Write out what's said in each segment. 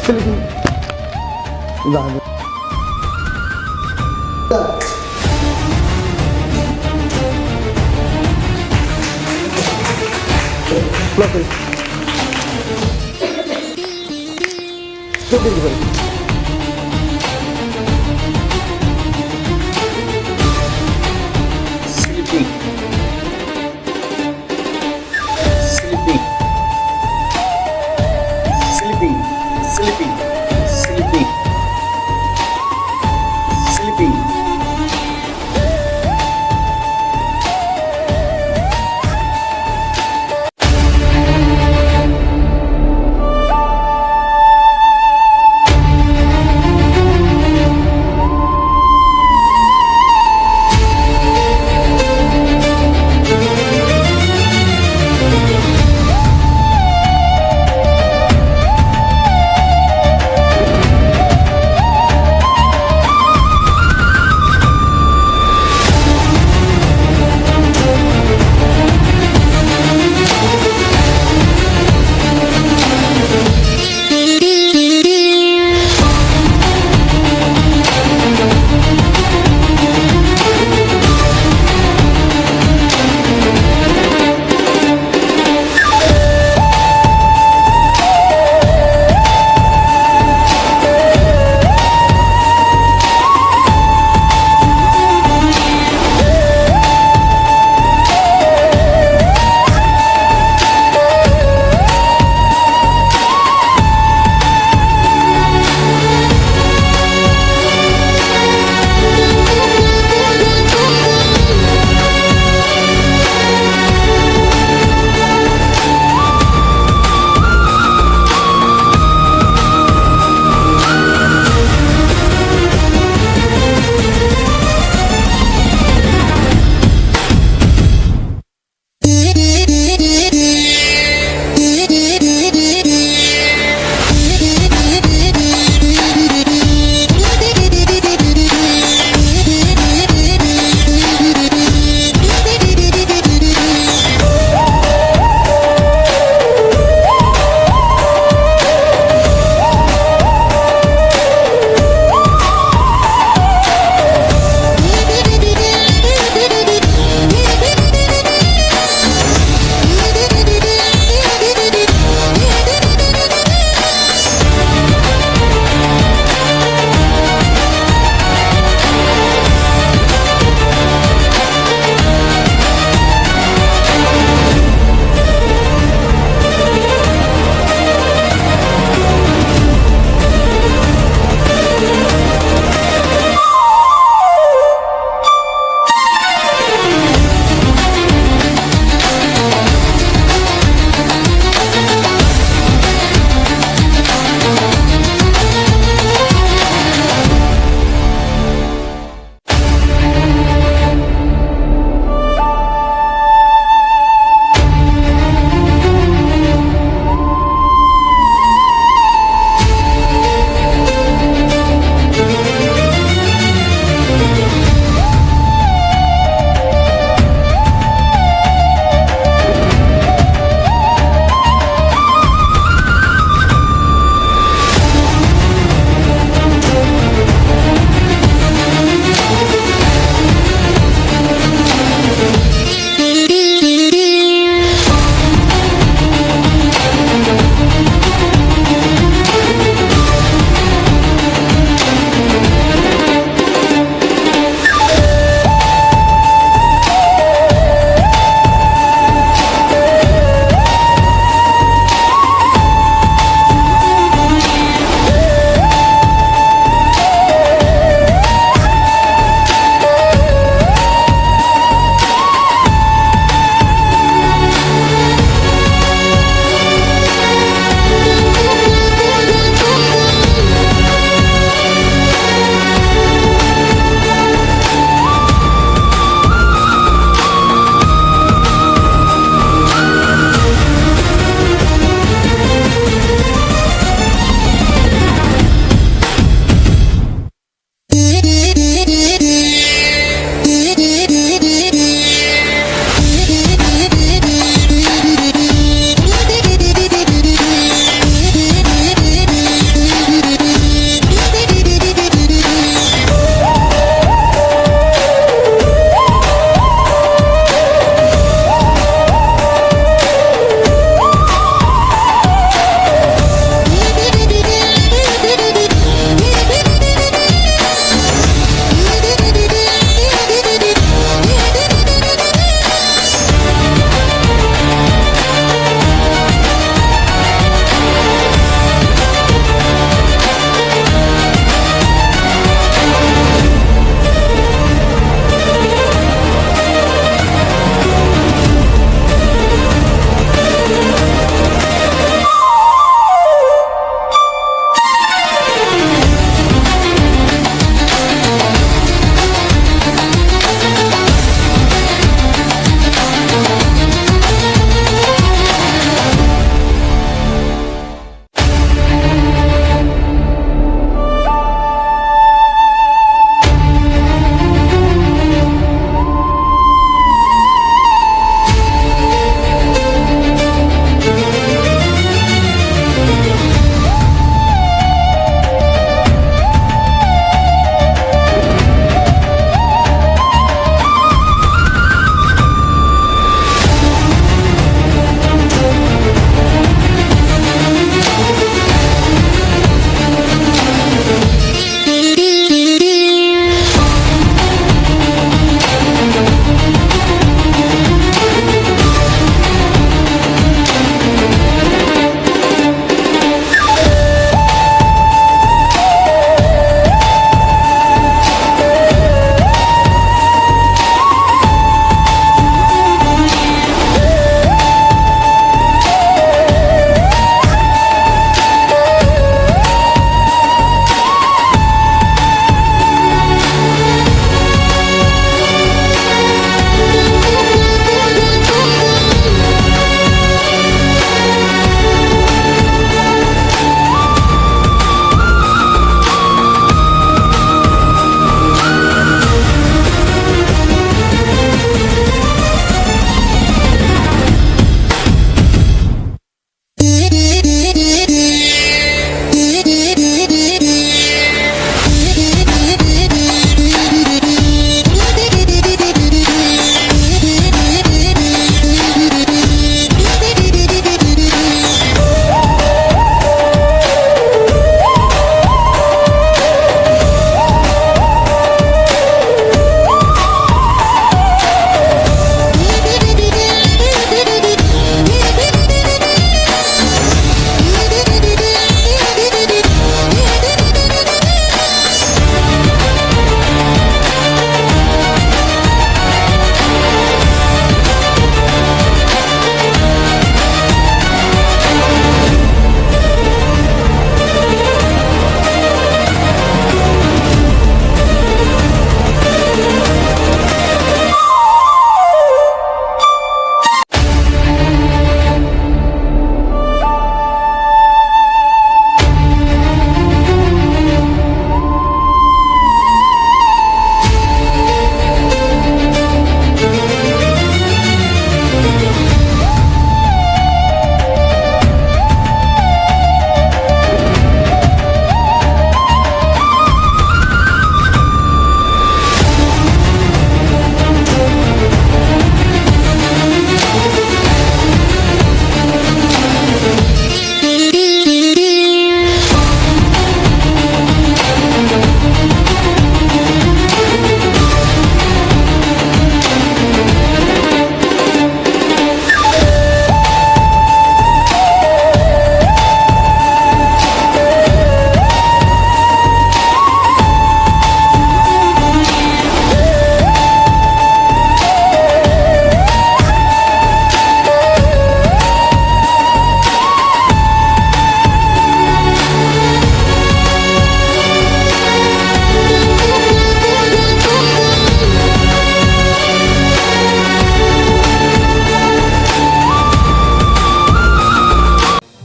sleeping. Dale. Fluffy. Sleeping girl. Sleeping. Sleeping. Sleeping. Sleeping. Sleeping. Sleeping.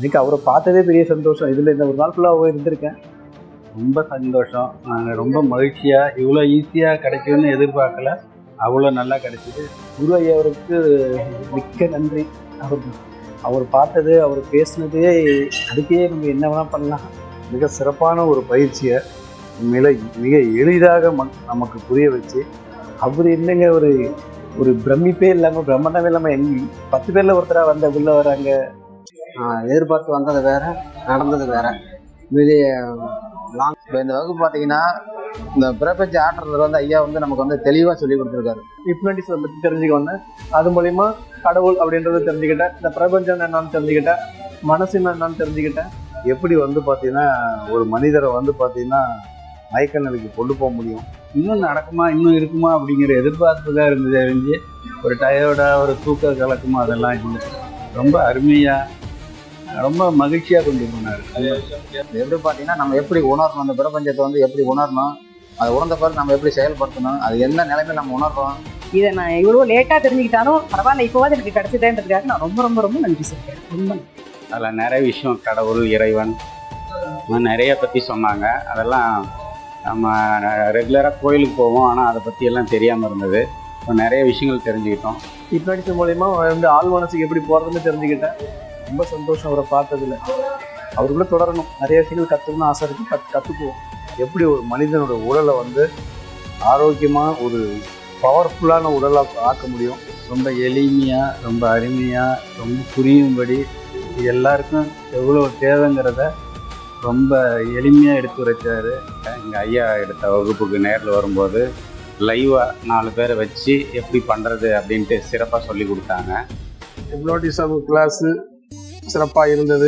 எனக்கு அவரை பார்த்ததே பெரிய சந்தோஷம். இதில் இந்த ஒரு நாள் ஃபுல்லாக இருந்திருக்கேன். ரொம்ப சந்தோஷம். நாங்கள் ரொம்ப மகிழ்ச்சியாக இவ்வளோ ஈஸியாக கிடைக்கும்னு எதிர்பார்க்கல. அவ்வளோ நல்லா கிடைச்சிது. குரு ஐயா அவருக்கு மிக்க நன்றி. அவர் பார்த்தது, அவர் பேசுனதே, அதுக்கே நம்ம என்ன வேணால் பண்ணலாம். மிக சிறப்பான ஒரு பயிற்சியை மிக எளிதாக நமக்கு புரிய வச்சு, அவர் என்னங்க ஒரு ஒரு பிரமிப்பே இல்லாமல், பிரம்மண்டமே இல்லாமல் 10 பேரில் ஒருத்தராக வந்த உள்ள வராங்க. எதிர்பார்த்து வந்தது வேற, நடந்தது வேற. வெளியே லாங் இந்த வகுப்பு பார்த்தீங்கன்னா இந்த பிரபஞ்ச ஆற்றல் வந்து ஐயா வந்து நமக்கு வந்து தெளிவாக சொல்லி கொடுத்துருக்காரு. ஹிப்னாட்டிஸை பற்றி தெரிஞ்சுக்க வந்தேன். அது மூலிமா கடவுள் அப்படின்றத தெரிஞ்சுக்கிட்டேன். இந்த பிரபஞ்சம் என்னன்னு தெரிஞ்சுக்கிட்டேன். மனசு என்னன்னு தெரிஞ்சுக்கிட்டேன். எப்படி வந்து பார்த்தீங்கன்னா ஒரு மனிதரை வந்து பார்த்தீங்கன்னா மயக்க நிலைக்கு கொண்டு போக முடியும். இன்னும் நடக்குமா, இன்னும் இருக்குமா அப்படிங்கிற எதிர்பார்ப்பு தான் இருந்தது. அறிஞ்சு ஒரு டயர்டாக ஒரு தூக்க கலக்குமா அதெல்லாம் இல்லை. ரொம்ப அருமையாக ரொம்ப மகிழ்ச்சியாக கொண்டு போனார். எப்படி பார்த்தீங்கன்னா நம்ம எப்படி உணரணும், அந்த பிரபஞ்சத்தை வந்து எப்படி உணரணும், அதை உணர்ந்த பிறகு நம்ம எப்படி செயல்படுத்தணும், அது என்ன நிலைமையில் நம்ம உணர்றோம். இதை நான் இவ்வளோ லேட்டாக தெரிஞ்சுக்கிட்டாலும் பரவாயில்ல, இப்போவாது எனக்கு கிடைச்சதேன்றதுக்காக நான் ரொம்ப ரொம்ப ரொம்ப நன்றி சொல்கிறேன். ரொம்ப அதில் நிறைய விஷயம், கடவுள், இறைவன் நிறைய பற்றி சொன்னாங்க. அதெல்லாம் நம்ம ரெகுலராக கோயிலுக்கு போவோம், ஆனால் அதை பற்றி எல்லாம் தெரியாமல் இருந்தது. இப்போ நிறைய விஷயங்கள் தெரிஞ்சுக்கிட்டோம். ஹிப்னாட்டிஸ் மூலிமா வந்து ஆள் மனசுக்கு எப்படி போகிறதுன்னு தெரிஞ்சுக்கிட்டேன். ரொம்ப சந்தோஷம் அவரை பார்த்ததில்ல. அவருக்குள்ள தொடரணும். நிறைய விஷயங்கள் கற்றுக்கணும்னு ஆசை இருக்குது. கற்றுக்குவோம். எப்படி ஒரு மனிதனோட உடலை வந்து ஆரோக்கியமாக ஒரு பவர்ஃபுல்லான உடலாக ஆக்க முடியும். ரொம்ப எளிமையாக, ரொம்ப அருமையாக, ரொம்ப புரியும்படி எல்லாருக்கும் எவ்வளோ தேவைங்கிறத ரொம்ப எளிமையாக எடுத்து வச்சார். எங்கள் ஐயா எடுத்த வகுப்புக்கு நேரில் வரும்போது லைவாக 4 பேரை வச்சு எப்படி பண்ணுறது அப்படின்ட்டு சிறப்பாக சொல்லி கொடுத்தாங்க. ஹிப்னாட்டிசம் கிளாஸு சிறப்பாக இருந்தது.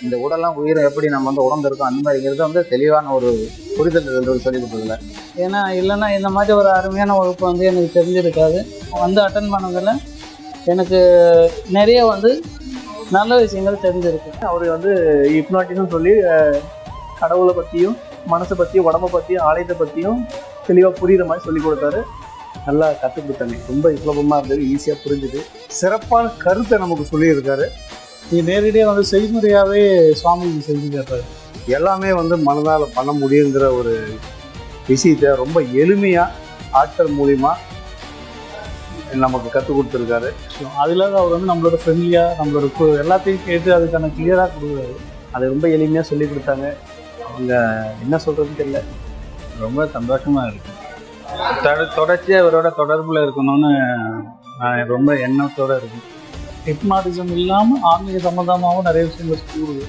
இந்த உடலாம் உயிரை எப்படி நம்ம வந்து உணர்ந்திருக்கோம் அந்த மாதிரிங்கிறது வந்து தெளிவான ஒரு புரிதல் சொல்லி கொடுத்ததில்ல. ஏன்னா இல்லைன்னா இந்த மாதிரி ஒரு அருமையான வகுப்பு வந்து எனக்கு தெரிஞ்சிருக்காது. வந்து அட்டன் பண்ணதில் எனக்கு நிறைய வந்து நல்ல விஷயங்கள் தெரிஞ்சிருக்கு. அவர் வந்து ஹிப்னாட்டிசம் சொல்லி கடவுளை பற்றியும், மனசை பற்றியும், உடம்பை பற்றியும், ஆலயத்தை பற்றியும் தெளிவாக புரிகிற மாதிரி சொல்லி கொடுத்தாரு. நல்லா கற்றுக் கொடுத்தாங்க. ரொம்ப சுலபமாக இருந்தது, ஈஸியாக புரிஞ்சுது. சிறப்பான கருத்தை நமக்கு சொல்லியிருக்காரு. இது நேரடியாக வந்து செய்முறையாகவே சுவாமி செஞ்சு கேட்டார். எல்லாமே வந்து மனதால் பண்ண முடியுங்கிற ஒரு விஷயத்தை ரொம்ப எளிமையாக ஆற்றல் மூலிமா நமக்கு கற்றுக் கொடுத்துருக்காரு. அதில் அவர் வந்து நம்மளோட ஃப்ரெண்ட்லியாக நம்மளோட எல்லாத்தையும் கேட்டு அதுக்கான கிளியராக கொடுக்குறாரு. அதை ரொம்ப எளிமையாக சொல்லி கொடுத்தாங்க. அவங்க என்ன சொல்கிறதுன்னு தெரியல. ரொம்ப சந்தோஷமாக இருக்குது. தொடர்ச்சியாக இவரோட தொடர்பில் இருக்கணும்னு நான் ரொம்ப எண்ணத்தோடு இருக்கேன். ஹிப்னாட்டிசம் இல்லாமல் ஆன்மீக சம்மந்தமாகவும் நிறைய விஷயங்கள் கூடுது.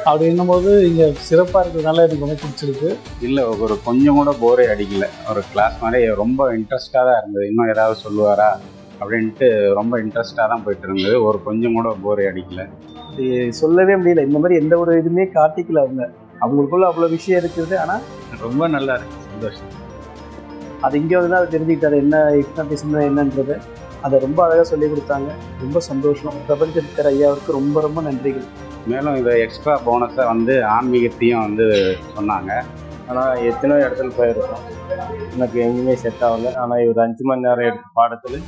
அப்படி என்னும்போது இங்கே சிறப்பாக இருக்கிறதுனால எனக்கு ரொம்ப பிடிச்சிருக்கு. இல்லை, ஒரு கொஞ்சம் கூட போரே அடிக்கலை. ஒரு கிளாஸ் மாதிரி ரொம்ப இன்ட்ரெஸ்டாக தான் இருந்தது. இன்னும் ஏதாவது சொல்லுவாரா அப்படின்ட்டு ரொம்ப இன்ட்ரெஸ்டாக தான் போயிட்டு இருந்தது. ஒரு கொஞ்சம் கூட போரே அடிக்கலை. இது சொல்லவே முடியல. இந்த மாதிரி எந்த ஒரு இதுவுமே காட்டிக்கல. அவங்களுக்குள்ள அவ்வளோ விஷயம் இருக்குது. ஆனால் ரொம்ப நல்லா இருக்குது. சந்தோஷம். அது இங்கே வந்து தான் அதை தெரிஞ்சுக்கிட்டாரு, என்ன ஹிப்னாட்டிசம்னா என்னன்றது. அதை ரொம்ப அழகாக சொல்லி கொடுத்தாங்க. ரொம்ப சந்தோஷம். பிரபஞ்சத்திற்கிற ஐயாவுக்கு ரொம்ப ரொம்ப நன்றிகள். மேலும் இதை எக்ஸ்ட்ரா போனஸாக வந்து ஆன்மீகத்தையும் வந்து சொன்னாங்க. ஆனால் எத்தனையோ இடத்துல போயிருக்கோம், எனக்கு எங்கேயுமே செட் ஆகலை. ஆனால் இவர் 5 மணி நேரம் எடுத்த பாடத்தில்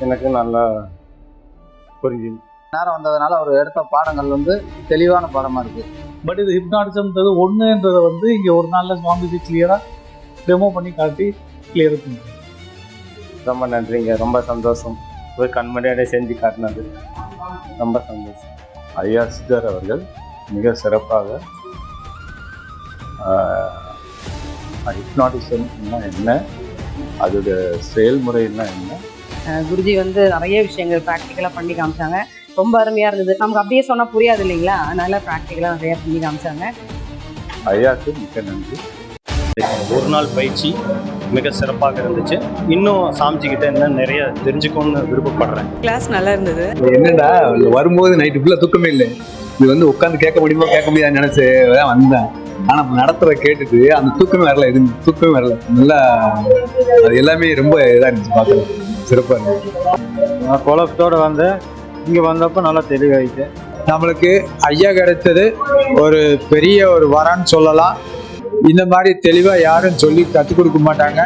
எனக்கு நல்லா புரிஞ்சுது. நேரம் வந்ததுனால அவர் எடுத்த பாடங்கள் வந்து தெளிவான பாடமாக இருக்குது. பட் இது ஹிப்னாட்டிசம்ன்றது ஒன்றுன்றதை வந்து இங்கே ஒரு நாளில் சுவாமிஜி கிளியராக டெமோ பண்ணி காட்டி கிளியர் பண்ணுறாங்க. ரொம்ப நன்றிங்க. ரொம்ப சந்தோஷம். ஒரு கண்மணியோட செஞ்சு காட்டினது ரொம்ப சந்தோஷம். ஐயா சித்தர் அவர்கள் மிக சிறப்பாக ஹிப்னாட்டிசம்னா என்ன, அதோட செயல்முறைன்னா என்ன, குருஜி வந்து நிறைய விஷயங்கள் ப்ராக்டிக்கலாக பண்ணி காமிச்சாங்க. ரொம்ப அருமையாக இருந்தது. நமக்கு அப்படியே சொன்னால் புரியாது இல்லைங்களா, அதனால ப்ராக்டிக்கலாக நிறைய பண்ணி காமிச்சாங்க. ஐயாவுக்கு மிக்க நன்றி. ஒரு நாள் பயிற்சி மிக சிறப்பாக இருந்துச்சு. இன்னும் சாமிஜிக்கிட்ட என்ன நிறைய தெரிஞ்சுக்கணும்னு விருப்பப்படுறேன். கிளாஸ் நல்லா இருந்தது. என்னடா வரும்போது நைட்டு ஃபுல்லாக தூக்கமே இல்லை. இது வந்து உட்காந்து கேட்க முடியுமா கேட்க முடியாதுன்னு நினைச்சு தான் வந்தேன். ஆனால் நடத்துகிற கேட்டுட்டு அந்த தூக்கமே வரல. எதுவும் தூக்கமே வரல. நல்லா அது எல்லாமே ரொம்ப இதாக இருந்துச்சு. பார்க்கலாம் சிறப்பாக இருந்துச்சு. நான் குழப்பத்தோடு வந்தேன். இங்கே வந்தப்போ நல்லா தெளிவாயிட்டு. நம்மளுக்கு ஐயா கிடைச்சது ஒரு பெரிய ஒரு வரன்னு சொல்லலாம். இந்த மாதிரி தெளிவா யாரும் சொல்லி கற்றுக் கொடுக்க மாட்டாங்க.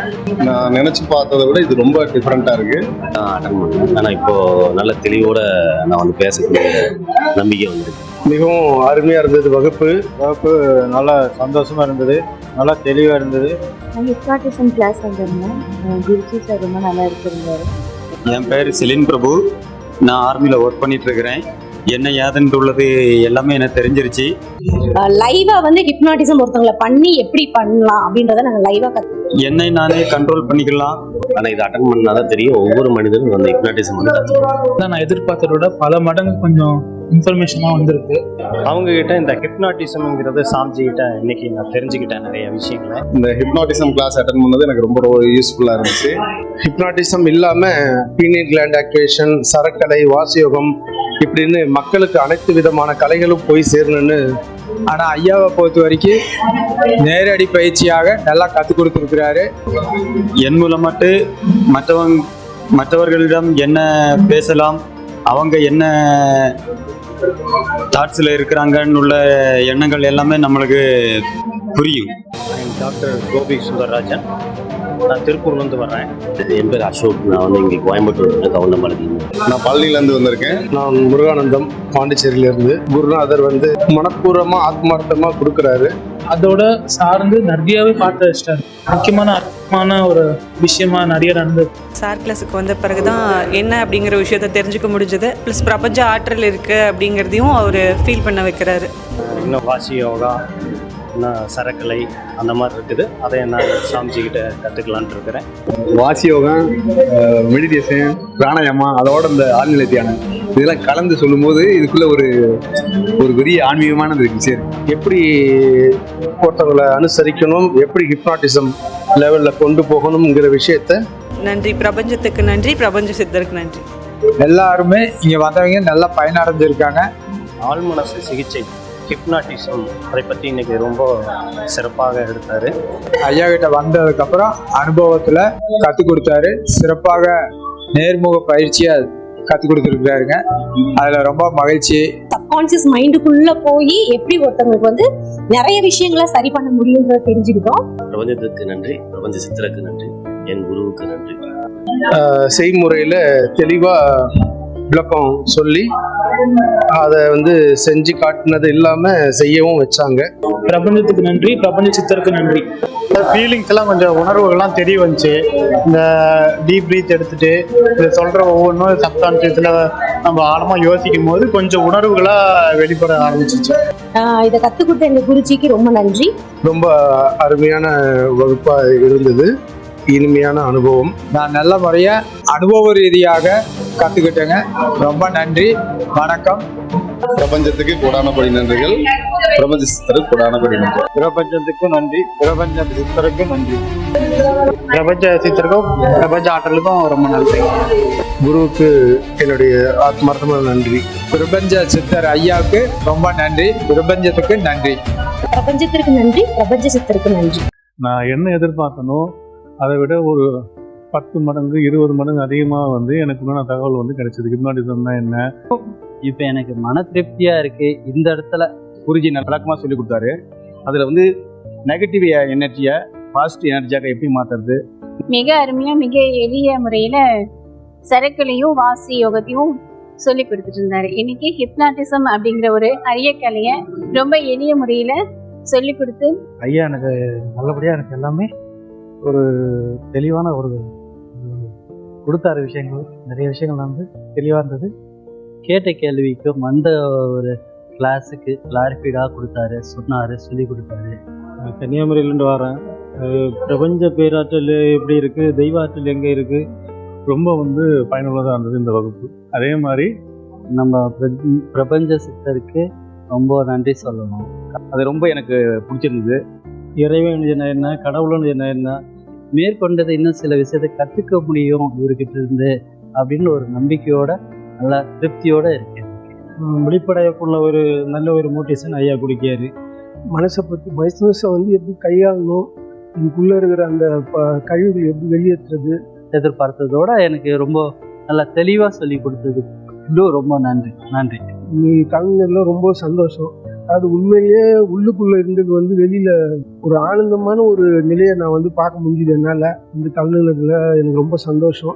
நான் நினைச்சு பார்த்ததை விட இது ரொம்ப டிஃப்ரெண்டா இருக்கு. அட்டன் பண்ணேன். ஆனால் இப்போ நல்ல தெளிவோட நான் வந்து பேசக்கூடிய நம்பிக்கை வந்துருக்கு. மிகவும் அருமையா இருந்தது. வகுப்பு நல்லா சந்தோஷமா இருந்தது, நல்லா தெளிவா இருந்தது. ஹிப்னாட்டிசம் கிளாஸ் வந்திருந்தேன். குருஜி சார் ரொம்ப நல்லா எடுத்திருந்தாரு. என் பேர் செலின் பிரபு. நான் ஆர்மியில் ஒர்க் பண்ணிட்டு இருக்கிறேன். என்ன ஏதுன்னு உள்ளது எல்லாமே எனக்கு தெரிஞ்சிருச்சு. லைவா வந்து ஹிப்னாட்டிசம் ஒருத்தவங்களை பண்ணி எப்படி பண்ணலாம் அப்படின்றத நாங்கள் லைவா என்னை நானே கண்ட்ரோல் பண்ணிக்கலாம். ஆனால் இது அட்டன் பண்ணாதான் தெரியும் ஒவ்வொரு மனிதனும் அந்த ஹிப்னாட்டிசம் வந்து கற்றுக்கலாம். நான் எதிர்பார்த்தத விட பல மடங்கு கொஞ்சம் இன்ஃபர்மேஷனாக வந்திருக்கு. அவங்க கிட்ட இந்த ஹிப்னாட்டிசம்ங்கிறத சாமிஜி கிட்ட இன்னைக்கு நான் தெரிஞ்சுக்கிட்டேன் நிறைய விஷயங்களை. இந்த ஹிப்னாட்டிசம் கிளாஸ் அட்டன் பண்ணது எனக்கு ரொம்ப யூஸ்ஃபுல்லா இருந்துச்சு. ஹிப்னாட்டிசம் இல்லாம பீனியல் கிளாண்ட் ஆக்டிவேஷன், சரக்கலை, வாசியோகம் இப்படின்னு மக்களுக்கு அனைத்து விதமான கலைகளும் போய் சேரணும்னு. ஆனா ஐயாவை பொறுத்த வரைக்கும் நேரடி பயிற்சியாக நல்லா கற்றுக் கொடுத்துருக்கிறாரு. என் மூலமாட்டு மற்றவர்களிடம் என்ன பேசலாம், அவங்க என்ன தாட்ஸில் இருக்கிறாங்கன்னு உள்ள எண்ணங்கள் எல்லாமே நம்மளுக்கு புரியும். டாக்டர் கோபி சுந்தரராஜன். நான் திருப்பூர்லேருந்து வர்றேன். என் பேர் அசோக். நான் வந்து இங்கே கோயம்புத்தூர் கவுண்டமலை. நான் பழனிலேருந்து வந்திருக்கேன். நான் முருகானந்தம், பாண்டிச்சேரியிலேருந்து. குருநாதர் வந்து மனப்பூர்வமா ஆத்மார்த்தமா கொடுக்குறாரு. அதோட சார்ந்து நிறையவே பாட்டு வச்சிட்டாரு. முக்கியமான ஒரு விஷயமா நிறைய நடந்தது. சார் கிளாஸுக்கு வந்த பிறகு தான் என்ன அப்படிங்கிற விஷயத்த தெரிஞ்சுக்க முடிஞ்சது. ப்ளஸ் பிரபஞ்ச ஆற்றல் இருக்குது அப்படிங்கிறதையும் அவர் ஃபீல் பண்ண வைக்கிறாரு. இன்னும் வாசி யோகா, இன்னும் சரக்கலை அந்த மாதிரி இருக்குது. அதை நான் சாமிஜிக்கிட்ட கற்றுக்கலான்ட்டு இருக்கிறேன். வாசி யோகம், மெடிடேஷன், பிராணாயாமா, அதோட இந்த ஆழ்நிலை தியானம் இதெல்லாம் கலந்து சொல்லும்போது இதுக்குள்ள ஒரு பெரிய ஆன்மீகமானது இருக்கு. சரி, எப்படி ஒருத்தவங்களை அனுசரிக்கணும், எப்படி ஹிப்னாட்டிசம் லெவல்ல கொண்டு போகணுங்கிற விஷயத்த. நன்றி பிரபஞ்சத்துக்கு நன்றி, பிரபஞ்ச சித்தருக்கு நன்றி. எல்லாருமே இங்க வந்தவங்க நல்லா பயனடைஞ்சிருக்காங்க. ஆழ்மனசு சிகிச்சை ஹிப்னாட்டிசம் அதை பற்றி இன்னைக்கு ரொம்ப சிறப்பாக எடுத்தார். ஐயா கிட்ட வந்ததுக்கப்புறம் அனுபவத்தில் கற்றுக் கொடுத்தாரு. சிறப்பாக நேர்முக பயிற்சியாக கற்றுக் கொடுத்துருக்காருங்க. அதில் ரொம்ப மகிழ்ச்சி. சப்கான்சியஸ் மைண்டுக்குள்ள போய் எப்படி ஒருத்தவங்களுக்கு வந்து நிறைய விஷயங்களை சரி பண்ண முடியும்ன்றத தெரிஞ்சுக்கிட்டோம். பிரபஞ்சத்துக்கு நன்றி, பிரபஞ்ச சித்தருக்கு நன்றி, என் குருவுக்கு நன்றி. செய்முறையில் தெளிவாக விளக்கம் சொல்லி அதை வந்து செஞ்சு காட்டினது இல்லாமல் செய்யவும் வச்சாங்க. பிரபஞ்சத்துக்கு நன்றி, பிரபஞ்ச சித்தருக்கு நன்றி. ஃபீலிங்ஸ் எல்லாம் கொஞ்சம் உணர்வுகள்லாம் தெரிய வந்துச்சு. இந்த டீப் பிரீத் எடுத்துட்டு இதை சொல்கிற ஒவ்வொன்றும் சப்கான்சியஸில் நம்ம ஆழமாக யோசிக்கும் போது கொஞ்சம் உணர்வுகளாக வெளிப்பட ஆரம்பிச்சிச்சு. இதை கற்றுக் கொடுத்த எங்கள் குருஜிக்கு ரொம்ப நன்றி. ரொம்ப அருமையான வகுப்பாக இருந்தது. இனிமையான அனுபவம். நான் நல்ல முறையாக அனுபவ ரீதியாக கற்றுக்கிட்டேங்க. ரொம்ப நன்றி, வணக்கம். பிரபஞ்சத்துக்கு கோடானபடி நன்றிகள், பிரபஞ்ச சித்தருக்கு கோடானபடி நன்றி. பிரபஞ்சத்துக்கும் நன்றி, பிரபஞ்ச சித்தருக்கும் நன்றி. பிரபஞ்ச சித்தருக்கும் பிரபஞ்ச ஆற்றலுக்கும் ரொம்ப நன்றி. குருவுக்கு என்னுடைய ஆத்மார்த்தமான நன்றி. பிரபஞ்ச சித்தர் ஐயாவுக்கு ரொம்ப நன்றி, பிரபஞ்சத்துக்கு நன்றி. பிரபஞ்சத்திற்கு நன்றி, பிரபஞ்ச சித்தருக்கு நன்றி. நான் என்ன எதிர்பார்க்கணும் அதை விட ஒரு 10 மடங்கு 20 மடங்கு அதிகமாக வந்து எனக்கு உண்டான தகவல் வந்து கிடைச்சது. ஹிப்னாட்டிசம்னா என்ன? இப்போ எனக்கு மன திருப்தியாக இருக்குது. இந்த இடத்துல குருஜி விளக்கமாக சொல்லி கொடுத்தாரு. அதில் வந்து நெகட்டிவ் எனர்ஜியை பாசிட்டிவ் எனர்ஜியாக எப்படி மாற்றுறது, மிக அருமையாக மிக எளிய முறையில் சரக்குலையும் வாசி யோகத்தையும் சொல்லி கொடுத்துட்டு இருந்தாரு. இன்னைக்கு ஹிப்னாட்டிசம் அப்படிங்கிற ஒரு அரிய கலையை ரொம்ப எளிய முறையில் சொல்லி கொடுத்து ஐயா எனக்கு நல்லபடியாக எனக்கு எல்லாமே ஒரு தெளிவான ஒரு கொடுத்தாரு. விஷயங்கள் நிறைய விஷயங்கள் வந்து தெளிவாக இருந்தது. கேட்ட கேள்விக்கும் வந்த ஒரு கிளாஸுக்கு கிளாரிஃபைடாக கொடுத்தாரு, சொன்னார், சொல்லி கொடுத்தாரு. கன்னியாகுமரியிலேருந்து வரேன். பிரபஞ்ச பேராற்றல் எப்படி இருக்குது, தெய்வ ஆற்றல் எங்கே இருக்குது, ரொம்ப வந்து பயனுள்ளதாக இருந்தது இந்த வகுப்பு. அதே மாதிரி நம்ம பிரபஞ்ச சித்தருக்கு ரொம்ப நன்றி சொல்லணும். அது ரொம்ப எனக்கு பிடிச்சிருந்தது. இறைவன் என்ன, கடவுள்னு என்ன, மேற்கொண்டதை இன்னும் சில விஷயத்தை கற்றுக்க முடியும் இவர்கிட்ட இருந்து அப்படின்னு ஒரு நம்பிக்கையோட நல்லா திருப்தியோட இருக்கேன். வெளிப்படையக்குள்ள ஒரு நல்ல ஒரு மோட்டிவேஷன் ஐயா கொடுக்காரு. மனசை பற்றி மனசை வந்து எப்படி கையாளணும், இதுக்குள்ளே இருக்கிற அந்த கழிவுகள் எப்படி வெளியேற்றுறது எதிர்பார்த்ததோட எனக்கு ரொம்ப நல்லா தெளிவாக சொல்லி கொடுத்தது இன்னும் ரொம்ப நன்றி. நீ கலைஞர்ல ரொம்ப சந்தோஷம். அது உண்மையிலேயே உள்ளுக்குள்ள இருந்தது வந்து வெளியில ஒரு ஆனந்தமான ஒரு நிலையை நான் வந்து பார்க்க முடிஞ்சுது என்னால இந்த தமிழகத்துல எனக்கு ரொம்ப சந்தோஷம்.